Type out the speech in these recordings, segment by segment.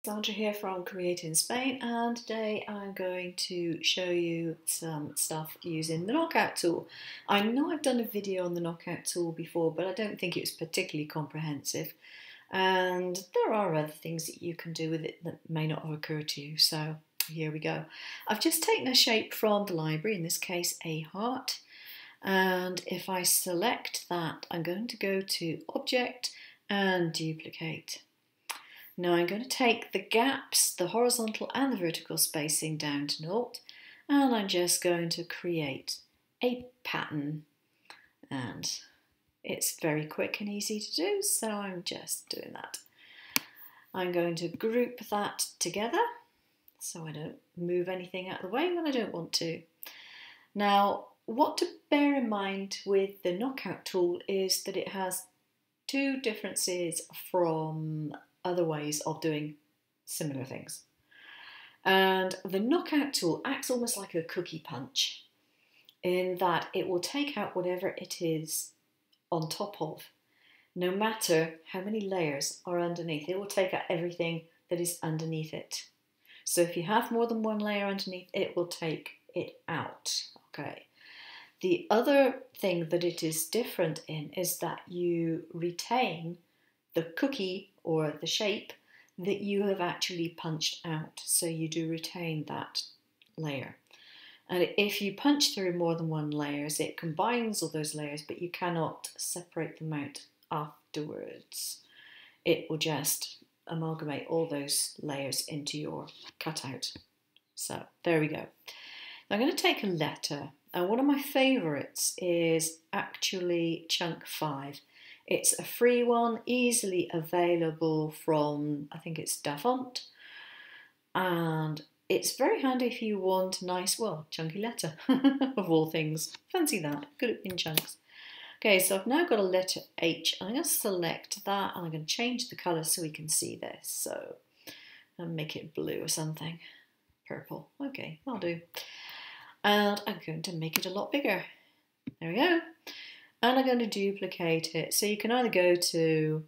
Sandra here from Create in Spain, and today I'm going to show you some stuff using the knockout tool. I know I've done a video on the knockout tool before, but I don't think it was particularly comprehensive, and there are other things that you can do with it that may not have occurred to you, so here we go. I've just taken a shape from the library, in this case a heart, and if I select that, I'm going to go to Object and Duplicate. Now I'm going to take the gaps, the horizontal and the vertical spacing down to 0, and I'm just going to create a pattern, and it's very quick and easy to do, so I'm just doing that. I'm going to group that together so I don't move anything out of the way when I don't want to. Now, what to bear in mind with the knockout tool is that it has two differences from other ways of doing similar things. And the knockout tool acts almost like a cookie punch in that it will take out whatever it is on top of. No matter how many layers are underneath, it will take out everything that is underneath it. So if you have more than one layer underneath, it will take it out. Okay. The other thing that it is different in is that you retain the cookie or the shape that you have actually punched out. So you do retain that layer. And if you punch through more than one layers, it combines all those layers, but you cannot separate them out afterwards. It will just amalgamate all those layers into your cutout. So there we go. Now I'm going to take a letter, and one of my favourites is actually Chunk 5. It's a free one, easily available from, I think it's Dafont, and it's very handy if you want a nice, well, chunky letter, of all things. Fancy that, good in chunks. Okay, so I've now got a letter H, and I'm going to select that, and I'm going to change the colour so we can see this. So I'll make it blue or something, purple, okay, I'll do. And I'm going to make it a lot bigger. There we go. And I'm going to duplicate it. So you can either go to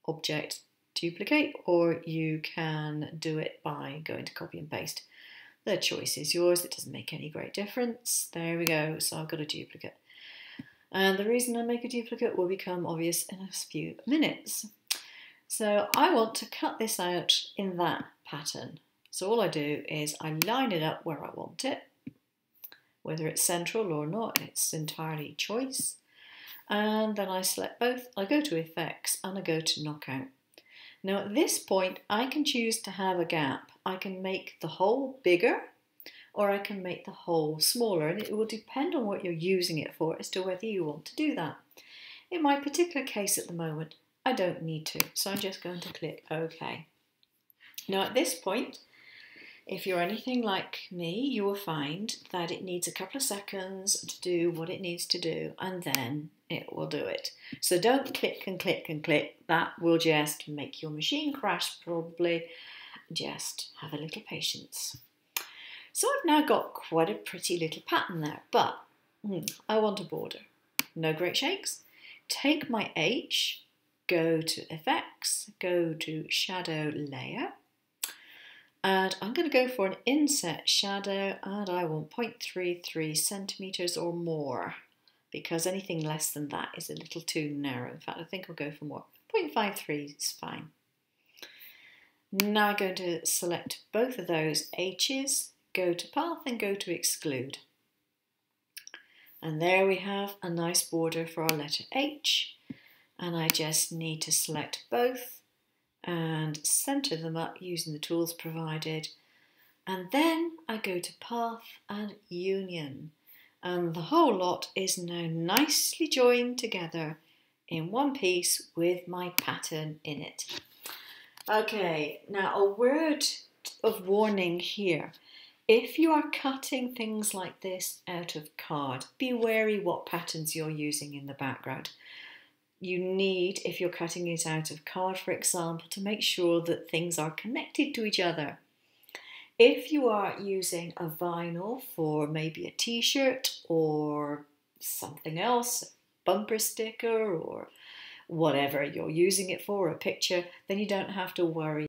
Object, Duplicate, or you can do it by going to Copy and Paste. The choice is yours. It doesn't make any great difference. There we go. So I've got a duplicate. And the reason I make a duplicate will become obvious in a few minutes. So I want to cut this out in that pattern. So all I do is I line it up where I want it. Whether it's central or not, it's entirely choice. And then I select both. I go to Effects and I go to Knockout. Now at this point, I can choose to have a gap. I can make the hole bigger or I can make the hole smaller, and it will depend on what you're using it for as to whether you want to do that. In my particular case at the moment, I don't need to, so I'm just going to click OK. Now at this point, if you're anything like me, you will find that it needs a couple of seconds to do what it needs to do, and then it will do it. So don't click and click and click. That will just make your machine crash probably. Just have a little patience. So I've now got quite a pretty little pattern there, but I want a border. No great shakes. Take my H, go to Effects, go to Shadow Layer, and I'm going to go for an inset shadow, and I want 0.33 centimetres or more, because anything less than that is a little too narrow. In fact, I think I'll go for more. 0.53 is fine. Now I'm going to select both of those H's, go to Path and go to Exclude. And there we have a nice border for our letter H, and I just need to select both and center them up using the tools provided, and then I go to Path and Union, and the whole lot is now nicely joined together in one piece with my pattern in it. Okay, now a word of warning here. If you are cutting things like this out of card, be wary what patterns you're using in the background. You need, if you're cutting it out of card, for example, to make sure that things are connected to each other. If you are using a vinyl for maybe a t-shirt or something else, a bumper sticker or whatever you're using it for, a picture, then you don't have to worry